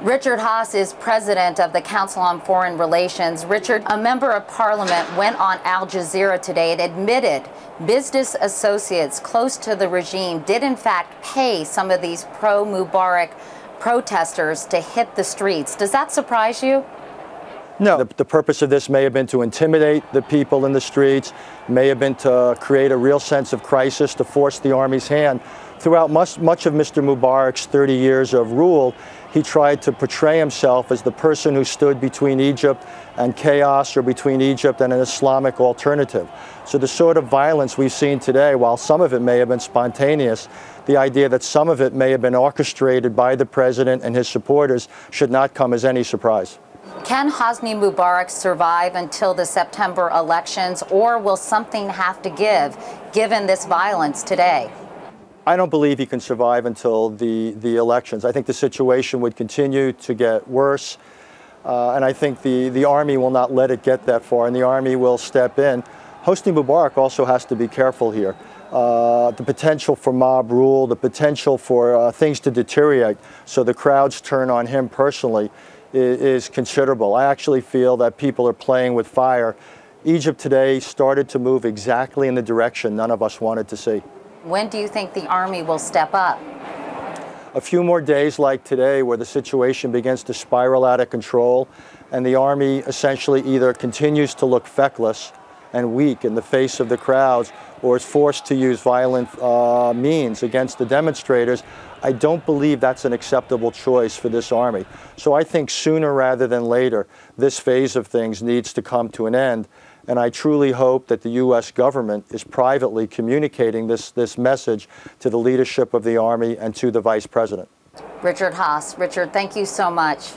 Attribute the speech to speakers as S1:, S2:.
S1: Richard Haass is president of the Council on Foreign Relations. Richard, a member of parliament went on Al Jazeera today and admitted business associates close to the regime did in fact pay some of these pro-Mubarak protesters to hit the streets. Does that surprise you?
S2: No. The purpose of this may have been to intimidate the people in the streets, may have been to create a real sense of crisis, to force the army's hand. Throughout much of Mr. Mubarak's 30 years of rule, he tried to portray himself as the person who stood between Egypt and chaos, or between Egypt and an Islamic alternative. So the sort of violence we've seen today, while some of it may have been spontaneous, the idea that some of it may have been orchestrated by the president and his supporters should not come as any surprise.
S1: Can Hosni Mubarak survive until the September elections, or will something have to give, given this violence today?
S2: I don't believe he can survive until the elections. I think the situation would continue to get worse, and I think the army will not let it get that far, and the army will step in. Hosni Mubarak also has to be careful here. The potential for mob rule, the potential for things to deteriorate so the crowds turn on him personally is considerable. I actually feel that people are playing with fire. Egypt today started to move exactly in the direction none of us wanted to see.
S1: When do you think the army will step up?
S2: A few more days like today, where the situation begins to spiral out of control and the army essentially either continues to look feckless and weak in the face of the crowds, or is forced to use violent means against the demonstrators. I don't believe that's an acceptable choice for this army. So I think sooner rather than later, this phase of things needs to come to an end. And I truly hope that the U.S. government is privately communicating this message to the leadership of the army and to the vice president.
S1: Richard Haass. Richard, thank you so much.